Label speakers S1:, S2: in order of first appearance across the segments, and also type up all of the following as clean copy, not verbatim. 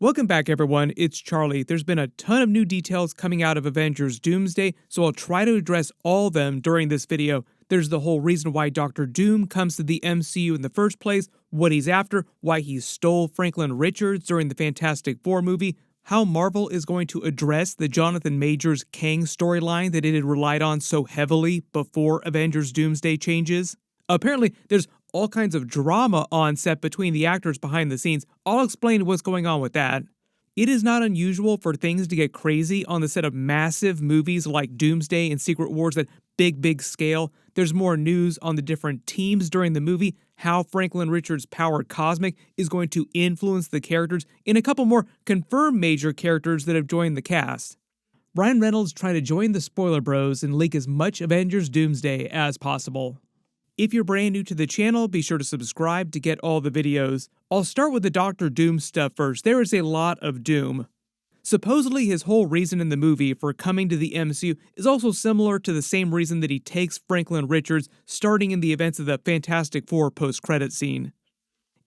S1: Welcome back, everyone. It's Charlie. There's been a ton of new details coming out of Avengers Doomsday, so I'll try to address all of them during this video. There's the whole reason why Doctor Doom comes to the MCU in the first place, what he's after, why he stole Franklin Richards during the Fantastic Four movie, how Marvel is going to address the Jonathan Majors Kang storyline that it had relied on so heavily before Avengers Doomsday changes. Apparently, there's all kinds of drama on set between the actors behind the scenes. I'll explain what's going on with that. It is not unusual for things to get crazy on the set of massive movies like Doomsday and Secret Wars at big scale. There's more news on the different teams during the movie, how Franklin Richards' power cosmic is going to influence the characters, and a couple more confirmed major characters that have joined the cast. Ryan Reynolds trying to join the spoiler bros and leak as much Avengers Doomsday as possible. If you're brand new to the channel, be sure to subscribe to get all the videos. I'll start with the Doctor Doom stuff first. There is a lot of Doom. Supposedly his whole reason in the movie for coming to the MCU is also similar to the same reason that he takes Franklin Richards starting in the events of the Fantastic Four post-credit scene.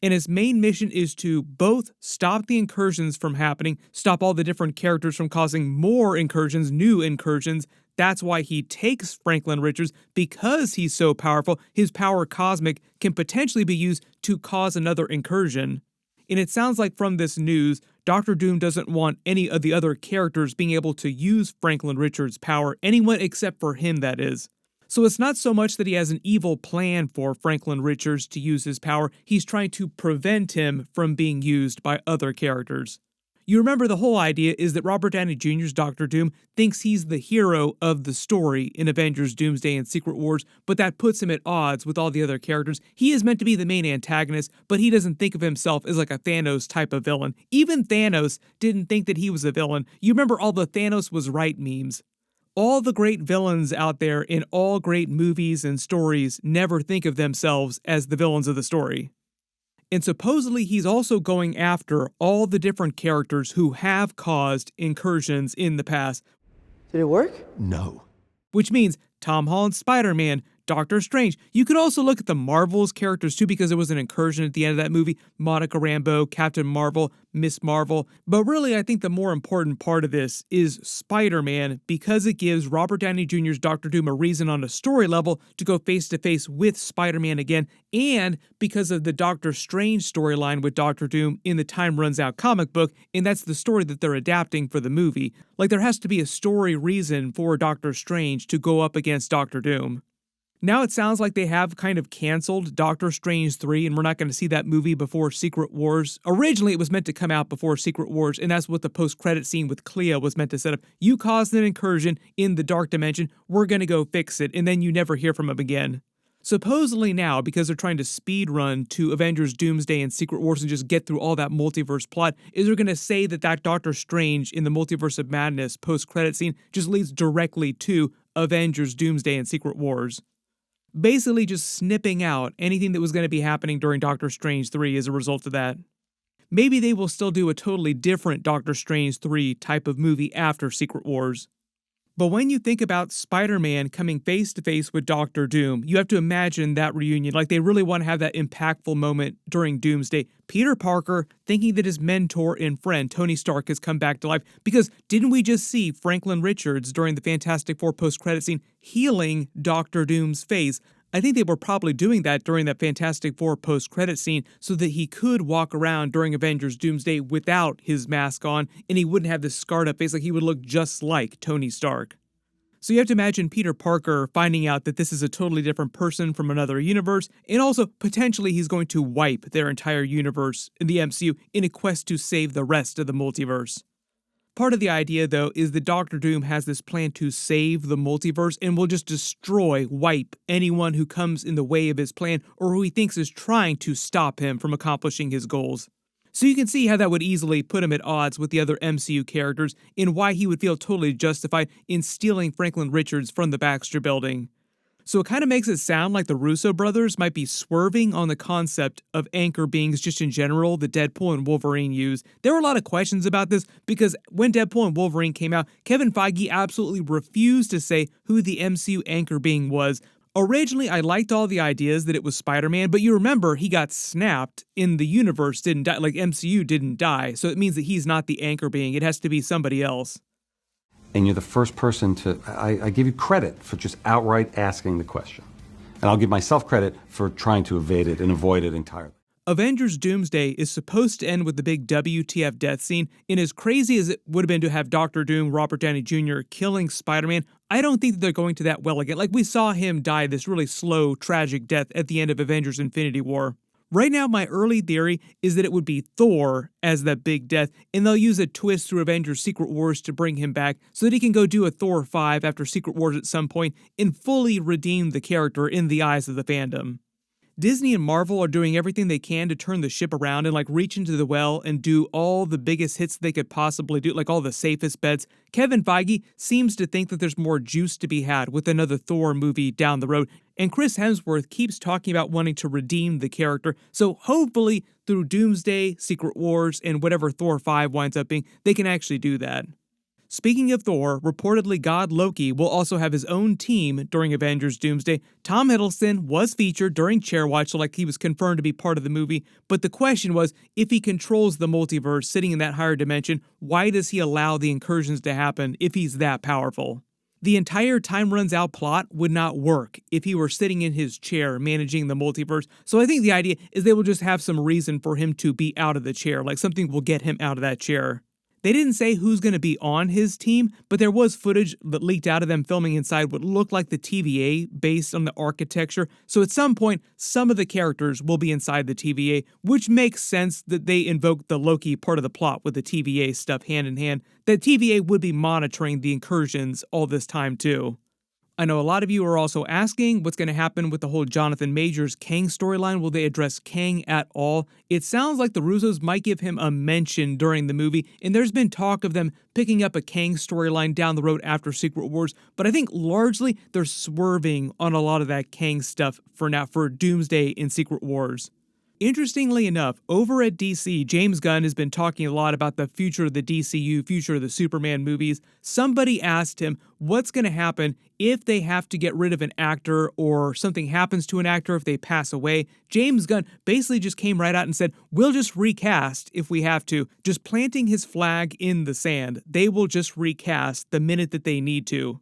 S1: And his main mission is to both stop the incursions from happening, stop all the different characters from causing more incursions, new incursions. That's why he takes Franklin Richards, because he's so powerful, his power cosmic can potentially be used to cause another incursion. And it sounds like from this news, Doctor Doom doesn't want any of the other characters being able to use Franklin Richards' power, anyone except for him, that is. So it's not so much that he has an evil plan for Franklin Richards to use his power, he's trying to prevent him from being used by other characters. You remember the whole idea is that Robert Downey Jr.'s Doctor Doom thinks he's the hero of the story in Avengers Doomsday and Secret Wars, but that puts him at odds with all the other characters. He is meant to be the main antagonist, but he doesn't think of himself as like a Thanos type of villain. Even Thanos didn't think that he was a villain. You remember all the Thanos was right memes. All the great villains out there in all great movies and stories never think of themselves as the villains of the story. And supposedly he's also going after all the different characters who have caused incursions in the past.
S2: Did it work?
S3: No.
S1: Which means Tom Holland's Spider-Man, Doctor Strange. You could also look at the Marvel's characters too, because there was an incursion at the end of that movie. Monica Rambeau, Captain Marvel, Miss Marvel. But really, I think the more important part of this is Spider-Man, because it gives Robert Downey Jr.'s Doctor Doom a reason on a story level to go face-to-face with Spider-Man again, and because of the Doctor Strange storyline with Doctor Doom in the Time Runs Out comic book, and that's the story that they're adapting for the movie. Like, there has to be a story reason for Doctor Strange to go up against Doctor Doom. Now it sounds like they have kind of canceled Doctor Strange 3, and we're not going to see that movie before Secret Wars. Originally, it was meant to come out before Secret Wars, and that's what the post-credit scene with Clea was meant to set up. You caused an incursion in the Dark Dimension, we're going to go fix it, and then you never hear from him again. Supposedly now, because they're trying to speed run to Avengers Doomsday and Secret Wars and just get through all that multiverse plot, is they're going to say that Doctor Strange in the Multiverse of Madness post-credit scene just leads directly to Avengers Doomsday and Secret Wars. Basically just snipping out anything that was going to be happening during Doctor Strange 3 as a result of that. Maybe they will still do a totally different Doctor Strange 3 type of movie after Secret Wars. But when you think about Spider-Man coming face-to-face with Doctor Doom, you have to imagine that reunion. Like, they really want to have that impactful moment during Doomsday. Peter Parker thinking that his mentor and friend, Tony Stark, has come back to life. Because didn't we just see Franklin Richards during the Fantastic Four post-credit scene healing Doctor Doom's face? I think they were probably doing that during that Fantastic Four post-credit scene so that he could walk around during Avengers Doomsday without his mask on, and he wouldn't have this scarred-up face, like he would look just like Tony Stark. So you have to imagine Peter Parker finding out that this is a totally different person from another universe, and also potentially he's going to wipe their entire universe in the MCU in a quest to save the rest of the multiverse. Part of the idea, though, is that Doctor Doom has this plan to save the multiverse and will just wipe anyone who comes in the way of his plan or who he thinks is trying to stop him from accomplishing his goals. So you can see how that would easily put him at odds with the other MCU characters and why he would feel totally justified in stealing Franklin Richards from the Baxter Building. So it kind of makes it sound like the Russo brothers might be swerving on the concept of anchor beings just in general that Deadpool and Wolverine use. There were a lot of questions about this because when Deadpool and Wolverine came out, Kevin Feige absolutely refused to say who the MCU anchor being was. Originally, I liked all the ideas that it was Spider-Man, but you remember he got snapped in the universe, didn't die, like MCU didn't die, so it means that he's not the anchor being, it has to be somebody else.
S2: And you're the first person to, I give you credit for just outright asking the question. And I'll give myself credit for trying to evade it and avoid it entirely.
S1: Avengers Doomsday is supposed to end with the big WTF death scene, and as crazy as it would have been to have Doctor Doom, Robert Downey Jr. killing Spider-Man, I don't think that they're going to that well again. Like, we saw him die this really slow, tragic death at the end of Avengers Infinity War. Right now, my early theory is that it would be Thor as that big death, and they'll use a twist through Avengers Secret Wars to bring him back so that he can go do a Thor 5 after Secret Wars at some point and fully redeem the character in the eyes of the fandom. Disney and Marvel are doing everything they can to turn the ship around and reach into the well and do all the biggest hits they could possibly do, like all the safest bets. Kevin Feige seems to think that there's more juice to be had with another Thor movie down the road, and Chris Hemsworth keeps talking about wanting to redeem the character, so hopefully through Doomsday, Secret Wars, and whatever Thor 5 winds up being, they can actually do that. Speaking of Thor, reportedly God Loki will also have his own team during Avengers Doomsday. Tom Hiddleston was featured during Chair Watch, so he was confirmed to be part of the movie, but the question was, if he controls the multiverse sitting in that higher dimension, why does he allow the incursions to happen if he's that powerful? The entire time runs out plot would not work if he were sitting in his chair managing the multiverse, so I think the idea is they will just have some reason for him to be out of the chair, like something will get him out of that chair. They didn't say who's going to be on his team, but there was footage that leaked out of them filming inside what looked like the TVA based on the architecture, so at some point, some of the characters will be inside the TVA, which makes sense that they invoke the Loki part of the plot with the TVA stuff hand in hand, that TVA would be monitoring the incursions all this time too. I know a lot of you are also asking what's going to happen with the whole Jonathan Majors Kang storyline. Will they address Kang at all? It sounds like the Russos might give him a mention during the movie, and there's been talk of them picking up a Kang storyline down the road after Secret Wars, but I think largely they're swerving on a lot of that Kang stuff for now, for Doomsday in Secret Wars. Interestingly enough, over at DC, James Gunn has been talking a lot about the future of the DCU, future of the Superman movies. Somebody asked him what's going to happen if they have to get rid of an actor or something happens to an actor if they pass away. James Gunn basically just came right out and said, we'll just recast if we have to, just planting his flag in the sand. They will just recast the minute that they need to.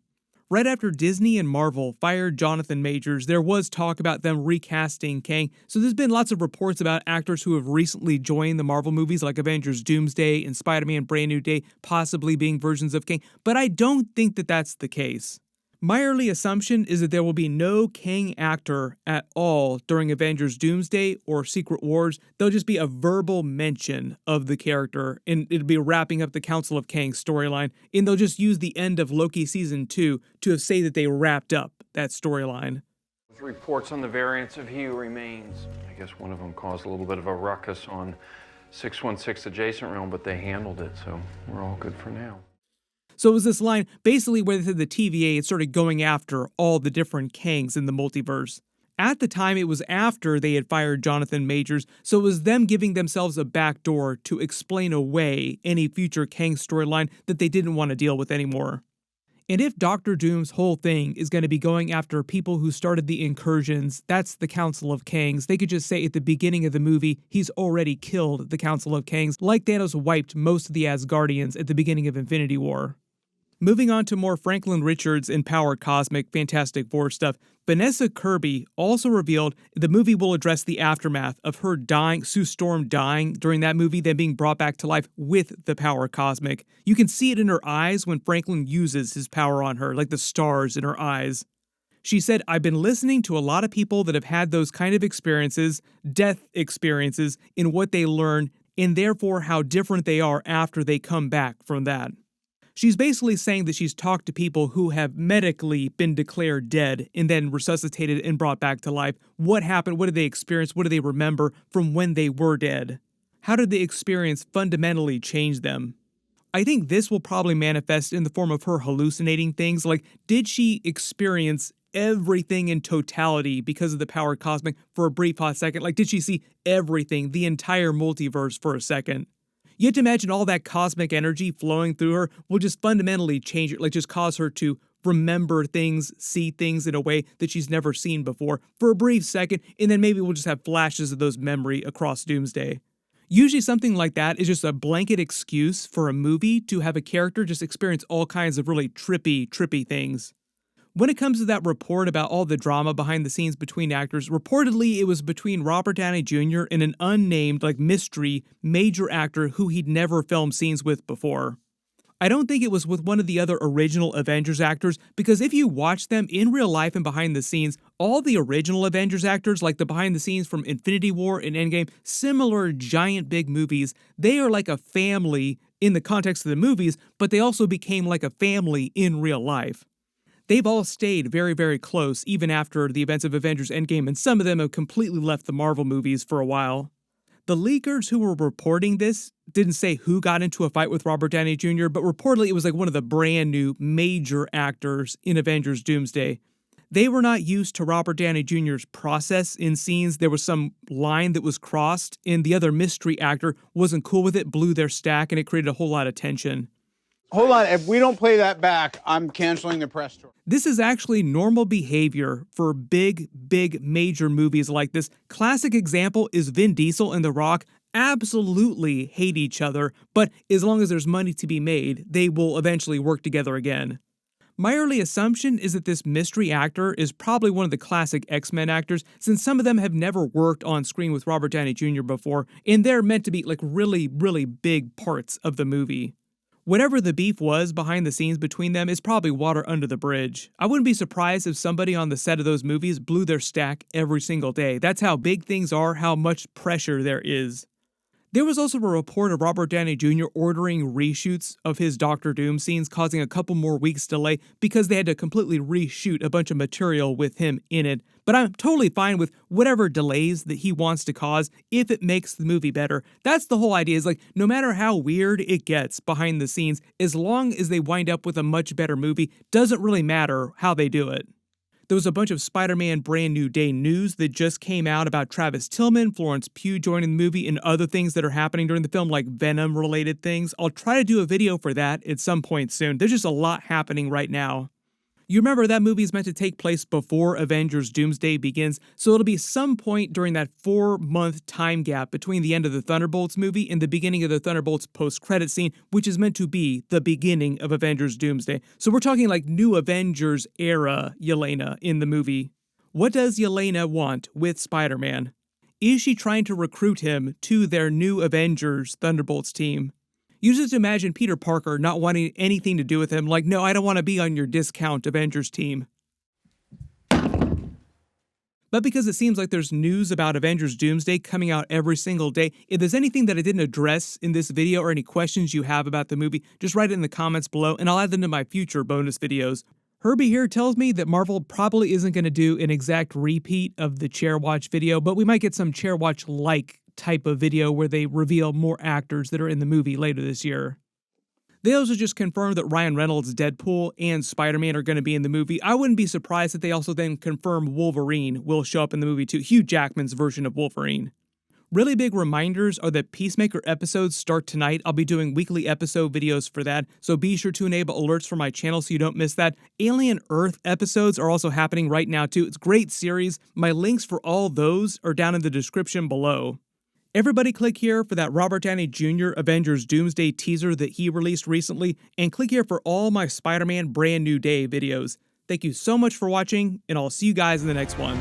S1: Right after Disney and Marvel fired Jonathan Majors, there was talk about them recasting Kang, so there's been lots of reports about actors who have recently joined the Marvel movies like Avengers Doomsday and Spider-Man Brand New Day possibly being versions of Kang, but I don't think that that's the case. My early assumption is that there will be no Kang actor at all during Avengers Doomsday or Secret Wars. There'll just be a verbal mention of the character, and it'll be wrapping up the Council of Kang storyline, and they'll just use the end of Loki Season 2 to say that they wrapped up that storyline.
S3: With reports on the variants of He Who Remains, I guess one of them caused a little bit of a ruckus on 616 Adjacent Realm, but they handled it, so we're all good for now.
S1: So it was this line basically where they said the TVA had started going after all the different Kangs in the multiverse. At the time, it was after they had fired Jonathan Majors, so it was them giving themselves a backdoor to explain away any future Kang storyline that they didn't want to deal with anymore. And if Doctor Doom's whole thing is going to be going after people who started the incursions, that's the Council of Kangs, they could just say at the beginning of the movie, he's already killed the Council of Kangs, like Thanos wiped most of the Asgardians at the beginning of Infinity War. Moving on to more Franklin Richards and Power Cosmic Fantastic Four stuff, Vanessa Kirby also revealed the movie will address the aftermath of her dying, Sue Storm dying during that movie, then being brought back to life with the Power Cosmic. You can see it in her eyes when Franklin uses his power on her, like the stars in her eyes. She said, I've been listening to a lot of people that have had those kind of experiences, death experiences, in what they learn, and therefore how different they are after they come back from that. She's basically saying that she's talked to people who have medically been declared dead and then resuscitated and brought back to life. What happened? What did they experience? What do they remember from when they were dead? How did the experience fundamentally change them? I think this will probably manifest in the form of her hallucinating things. Like, did she experience everything in totality because of the Power Cosmic for a brief hot second? Like, did she see everything, the entire multiverse for a second? You have to imagine all that cosmic energy flowing through her will just fundamentally change it, like just cause her to remember things, see things in a way that she's never seen before for a brief second, and then maybe we'll just have flashes of those memory across Doomsday. Usually something like that is just a blanket excuse for a movie to have a character just experience all kinds of really trippy things. When it comes to that report about all the drama behind the scenes between actors, reportedly it was between Robert Downey Jr. and an unnamed, mystery major actor who he'd never filmed scenes with before. I don't think it was with one of the other original Avengers actors, because if you watch them in real life and behind the scenes, all the original Avengers actors, like the behind the scenes from Infinity War and Endgame, similar giant big movies, they are like a family in the context of the movies, but they also became like a family in real life. They've all stayed very close even after the events of Avengers Endgame, and some of them have completely left the Marvel movies for a while. The leakers who were reporting this didn't say who got into a fight with Robert Downey Jr., but reportedly it was like one of the brand new major actors in Avengers Doomsday. They were not used to Robert Downey Jr.'s process in scenes. There was some line that was crossed, and the other mystery actor wasn't cool with it, blew their stack, and it created a whole lot of tension.
S4: Hold on, if we don't play that back, I'm canceling the press tour.
S1: This is actually normal behavior for big major movies like this. Classic example is Vin Diesel and The Rock absolutely hate each other, but as long as there's money to be made, they will eventually work together again. My early assumption is that this mystery actor is probably one of the classic X-Men actors, since some of them have never worked on screen with Robert Downey Jr. before, and they're meant to be really big parts of the movie. Whatever the beef was behind the scenes between them is probably water under the bridge. I wouldn't be surprised if somebody on the set of those movies blew their stack every single day. That's how big things are, how much pressure there is. There was also a report of Robert Downey Jr. ordering reshoots of his Doctor Doom scenes, causing a couple more weeks delay because they had to completely reshoot a bunch of material with him in it. But I'm totally fine with whatever delays that he wants to cause if it makes the movie better. That's the whole idea, is no matter how weird it gets behind the scenes, as long as they wind up with a much better movie, doesn't really matter how they do it. There was a bunch of Spider-Man Brand New Day news that just came out about Travis Tillman, Florence Pugh joining the movie, and other things that are happening during the film, like Venom-related things. I'll try to do a video for that at some point soon. There's just a lot happening right now. You remember that movie is meant to take place before Avengers Doomsday begins, so it'll be some point during that 4-month time gap between the end of the Thunderbolts movie and the beginning of the Thunderbolts post-credit scene, which is meant to be the beginning of Avengers Doomsday. So we're talking like new Avengers era Yelena in the movie. What does Yelena want with Spider-Man? Is she trying to recruit him to their new Avengers Thunderbolts team? You just imagine Peter Parker not wanting anything to do with him, like, no, I don't want to be on your discount Avengers team. But because it seems like there's news about Avengers Doomsday coming out every single day, if there's anything that I didn't address in this video or any questions you have about the movie, just write it in the comments below and I'll add them to my future bonus videos. Herbie here tells me that Marvel probably isn't going to do an exact repeat of the Chair Watch video, but we might get some Chair Watch-like type of video where they reveal more actors that are in the movie later this year. They also just confirmed that Ryan Reynolds' Deadpool and Spider-Man are going to be in the movie. I wouldn't be surprised if they also then confirm Wolverine will show up in the movie too, Hugh Jackman's version of Wolverine. Really big reminders are that Peacemaker episodes start tonight. I'll be doing weekly episode videos for that, so be sure to enable alerts for my channel so you don't miss that. Alien Earth episodes are also happening right now too. It's a great series. My links for all those are down in the description below. Everybody click here for that Robert Downey Jr. Avengers Doomsday teaser that he released recently, and click here for all my Spider-Man Brand New Day videos. Thank you so much for watching, and I'll see you guys in the next one.